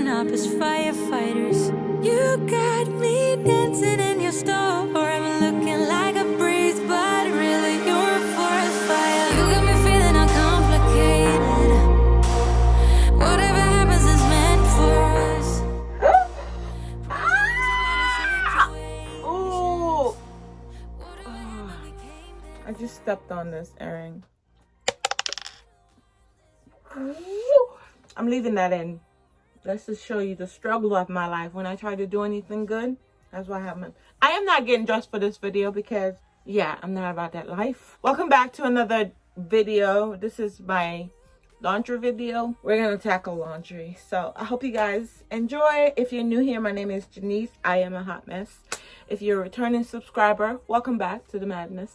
up as firefighters. You got me dancing in your store. I'm looking like a breeze, but really you're a forest fire. You got me feeling uncomplicated. Whatever happens is meant for us. Oh, I just stepped on this, Erin. I'm leaving that in. Let's just show you the struggle of my life. When I try to do anything good, that's what happened. I am not getting dressed for this video because, yeah, I'm not about that life. Welcome back to another video. This is my laundry video. We're gonna tackle laundry. So I hope you guys enjoy. If you're new here, my name is Janice. I am a hot mess. If you're a returning subscriber, welcome back to the madness.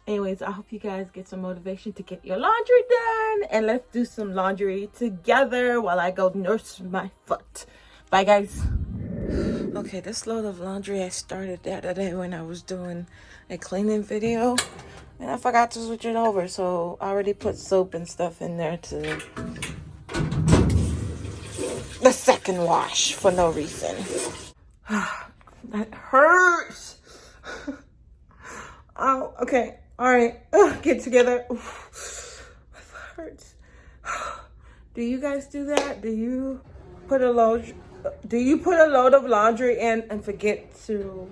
Anyways, I hope you guys get some motivation to get your laundry done. And let's do some laundry together while I go nurse my foot. Bye, guys. Okay, this load of laundry I started the other day when I was doing a cleaning video. And I forgot to switch it over. So I already put soap and stuff in there to the second wash for no reason. That hurts. Oh, okay. All right, get together. Oof. That hurts. Do you guys do that? Do you put a load of laundry in and forget to?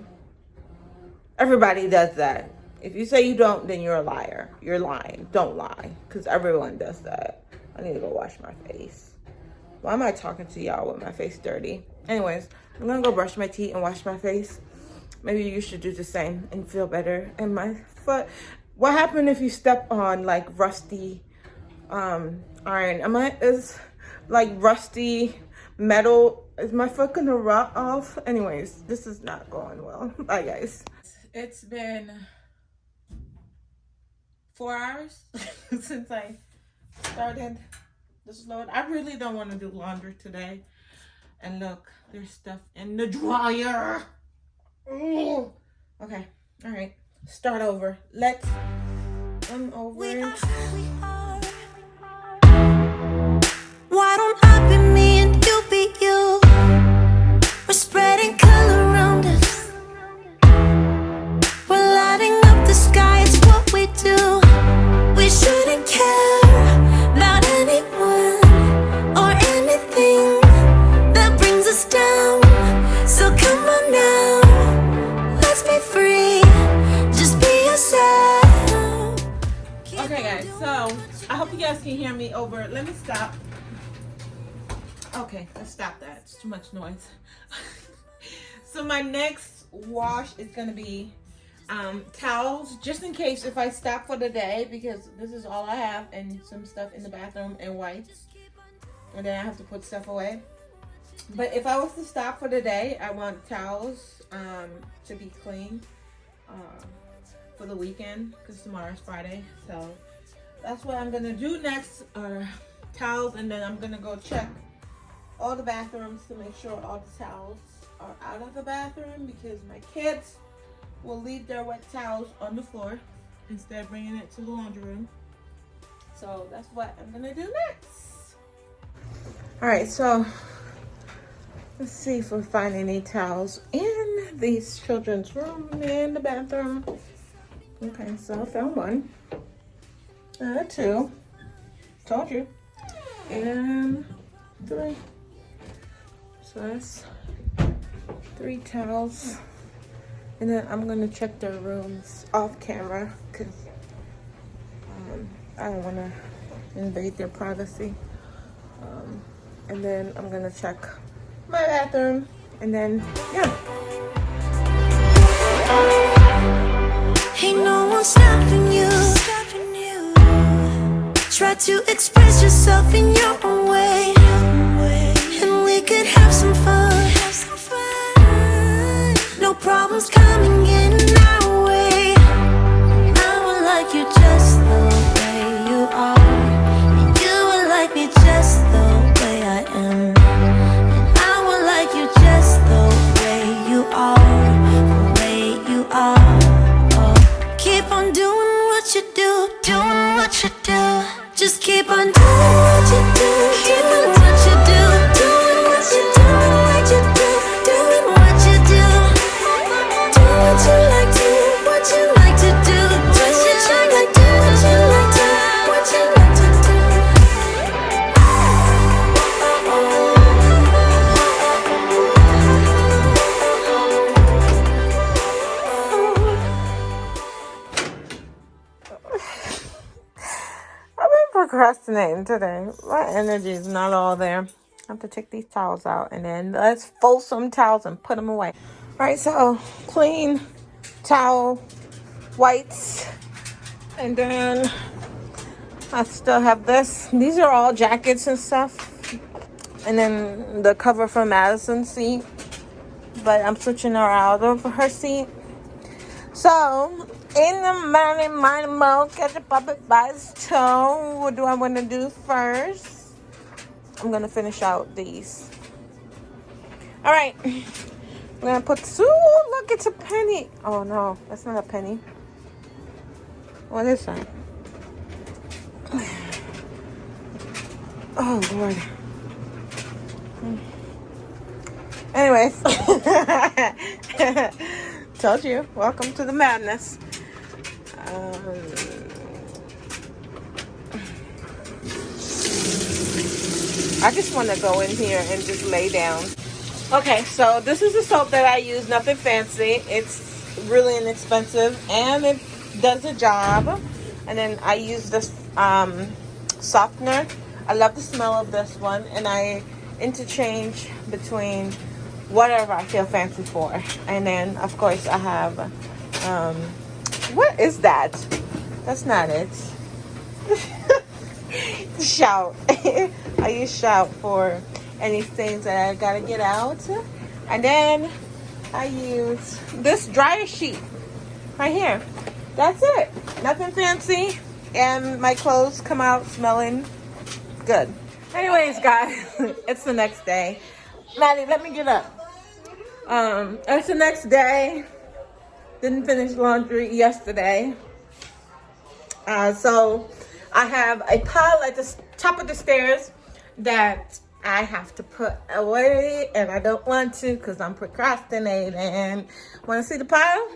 Everybody does that. If you say you don't, then you're a liar. You're lying. Don't lie, because everyone does that. I need to go wash my face. Why am I talking to y'all with my face dirty? Anyways, I'm gonna go brush my teeth and wash my face. Maybe you should do the same and feel better. And my foot. What happened if you step on like rusty iron? Is like rusty metal? Is my foot gonna rot off? Anyways, this is not going well. Bye, guys. It's been 4 hours since I started this load. I really don't want to do laundry today. And look, there's stuff in the dryer. Ooh. Okay, all right, start over. Let's over it. Why don't I be me and you be you? We're spreading color around us. We're lighting up the sky, it's what we do. We shouldn't care about anyone or anything that brings us down. So come on now, let's be free. Just be yourself. Okay, guys, so I hope you guys can hear me over. Let me stop. Okay, let's stop that. It's too much noise. So my next wash is gonna be towels, just in case if I stop for the day, because this is all I have, and some stuff in the bathroom and wipes, and then I have to put stuff away. But if I was to stop for the day, I want towels to be clean for the weekend, because tomorrow's Friday. So that's what I'm gonna do next, towels, and then I'm gonna go check all the bathrooms to make sure all the towels are out of the bathroom, because my kids will leave their wet towels on the floor instead of bringing it to the laundry room. So that's what I'm gonna do next. All right, so let's see if we find any towels in these children's room in the bathroom. Okay, so I found one, two, told you, and three. So that's 3 towels. And then I'm gonna check their rooms off camera, because I don't wanna invade their privacy. And then I'm gonna check my bathroom, and then, yeah. Ain't no one stopping you. Try to express yourself in your own way, and we could have some fun. No problems coming in our way. I would like you just the way you are, and you would like me just the way I am. And I would like you just the way you are, the way you are. Oh, keep on doing what you do, doing what you do. Just keep on doing what you do, doing what you do, doing what you procrastinating today. My energy is not all there. I have to take these towels out and then let's fold some towels and put them away. All right, so clean towel whites, and then I still have this. These are all jackets and stuff, and then the cover from Madison's seat, but I'm switching her out of her seat. So in the morning mode, catch a puppet by his toe. What do I want to do first? I'm gonna finish out these. All right, I'm gonna put. Ooh, look, it's a penny. Oh no, that's not a penny. What is that? Oh Lord. Anyways, told you. Welcome to the madness. I just want to go in here and just lay down. Okay, so this is the soap that I use. Nothing fancy. It's really inexpensive and it does the job. And then I use this softener. I love the smell of this one, and I interchange between whatever I feel fancy for. And then of course I have what is that? That's not it. Shout. I use Shout for any things that I gotta get out. And then I use this dryer sheet right here. That's it. Nothing fancy. And my clothes come out smelling good. Anyways, guys, it's the next day. Maddie, let me get up. It's the next day. Didn't finish laundry yesterday. So I have a pile at the top of the stairs that I have to put away, and I don't want to because I'm procrastinating. Want to see the pile?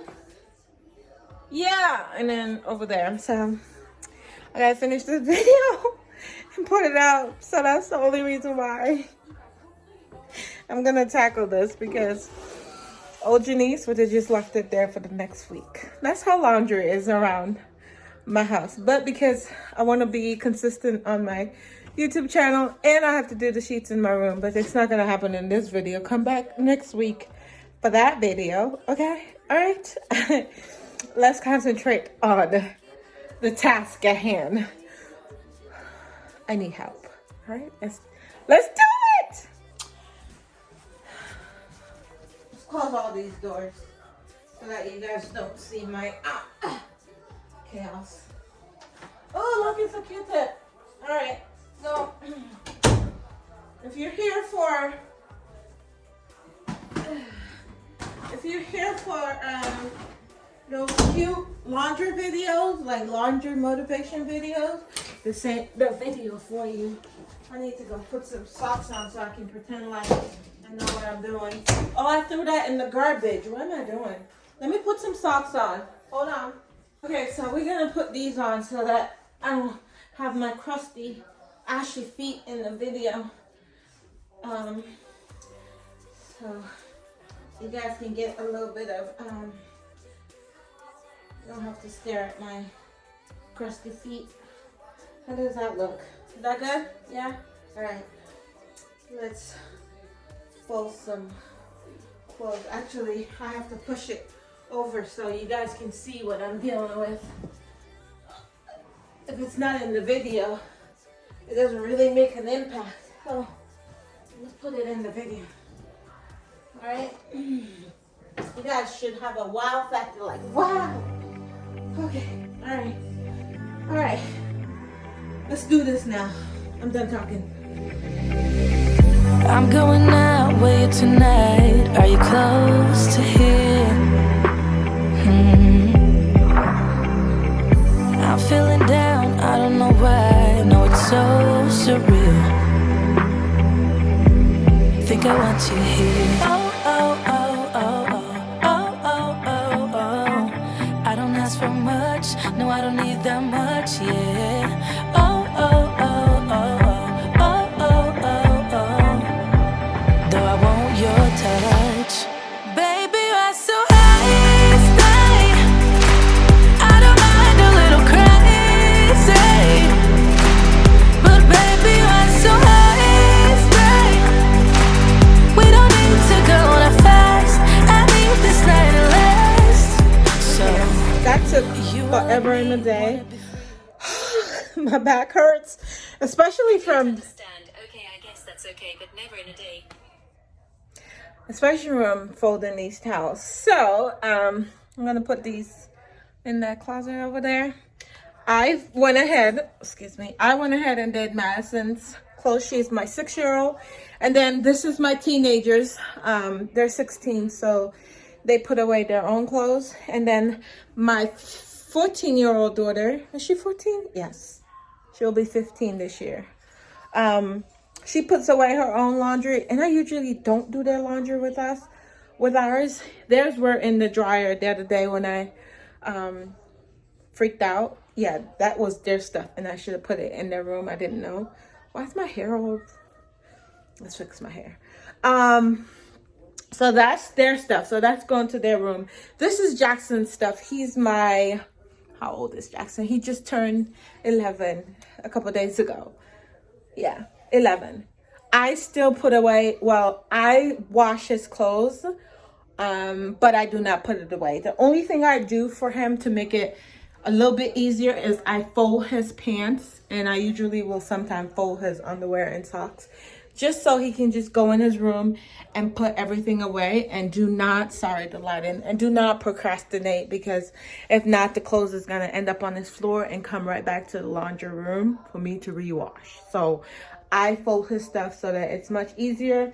Yeah, and then over there. So I gotta finish this video and put it out. So that's the only reason why I'm gonna tackle this, because old Janice would have just left it there for the next week. That's how laundry is around my house. But because I want to be consistent on my YouTube channel, and I have to do the sheets in my room, but it's not gonna happen in this video. Come back next week for that video, okay? All right. Let's concentrate on the task at hand. I need help. All right, let's do it. Let's close all these doors so that you guys don't see my chaos. Oh, look, it's a Q-tip. All right, so if you're here for those cute laundry videos, like laundry motivation videos, this ain't the video for you. I need to go put some socks on so I can pretend like I know what I'm doing. Oh, I threw that in the garbage. What am I doing? Let me put some socks on. Hold on. Okay, so we're gonna put these on so that I don't have my crusty, ashy feet in the video. So you guys can get a little bit of you don't have to stare at my crusty feet. How does that look? Is that good? Yeah? Alright. Let's fold some clothes. Actually, I have to push it over so you guys can see what I'm dealing with. If it's not in the video, it doesn't really make an impact. So let's put it in the video. Alright? You guys should have a wow factor, like, wow! Okay, alright. Alright. Let's do this now. I'm done talking. I'm going out with you tonight. Are you close to here? I'm feeling down, I don't know why. No, it's so surreal. Think I want you here. Oh, oh, oh, oh, oh, oh, oh, oh, oh. I don't ask for much, no, I don't need that much, yeah. Oh, oh, oh, oh, oh, oh, oh, oh. Though I want your touch, baby, you're so high, stay. I don't mind a little crazy. My back hurts, especially from Understand. Okay, I guess that's okay, but never in a day. especially from folding these towels. So I'm gonna put these in that closet over there. I went ahead and did Madison's clothes. She's my 6-year-old, and then this is my teenagers. They're 16, so they put away their own clothes. And then my 14-year-old daughter, is she 14? Yes, she'll be 15 this year. She puts away her own laundry, and I usually don't do their laundry with ours. Theirs were in the dryer the other day when I freaked out. Yeah, that was their stuff, and I should have put it in their room. I didn't know. Why is my hair all... Let's fix my hair. So that's their stuff. So that's going to their room. This is Jackson's stuff. He's my... How old is Jackson? He just turned 11 a couple days ago. Yeah, 11. I still put away... Well, I wash his clothes, but I do not put it away. The only thing I do for him to make it a little bit easier is I fold his pants, and I usually will sometimes fold his underwear and socks, just so he can just go in his room and put everything away and do not, sorry, the lighting, and do not procrastinate, because if not, the clothes is going to end up on this floor and come right back to the laundry room for me to rewash. So I fold his stuff so that it's much easier.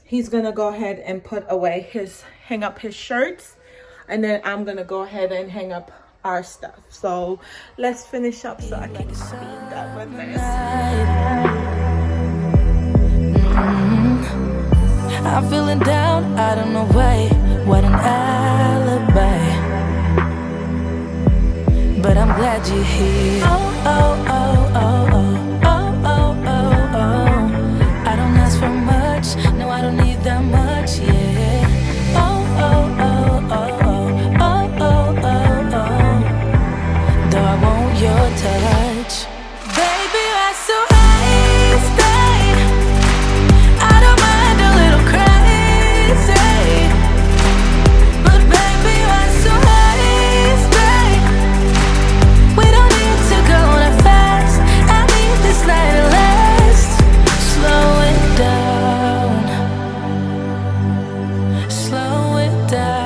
He's going to go ahead and hang up his shirts, and then I'm going to go ahead and hang up our stuff. So let's finish up so I can speed up with this. I'm feeling down, I don't know why. What an alibi. But I'm glad you're here. Oh, oh, oh, oh, oh, oh, oh, oh, oh. I don't ask for much, no, I don't need that much, yeah. Oh, oh, oh, oh, oh, oh, oh, oh, oh. Though I want your touch. Baby, I so high, stay. I don't mind a little crazy, but baby, I'm so high, stay. We don't need to go that fast. I need this night to last. Slow it down. Slow it down.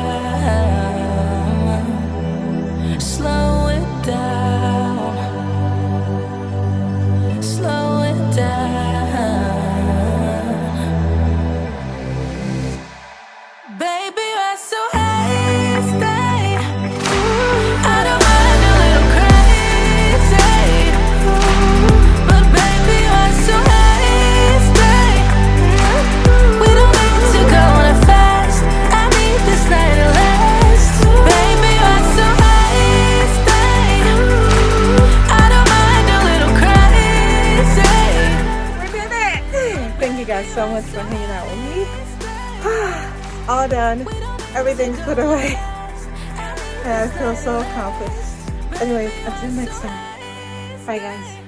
Slow it down. Slow it down. Baby, you're so high, stay. I don't mind a little crazy, but baby, you're so high, stay. We don't need to go that fast. I need this night to last. Baby, you're so high, stay. I don't mind a little crazy. We did it! Thank you guys so much for hanging out with me. All done. Everything's put away. And I feel so accomplished. Anyways, until next time. Bye guys.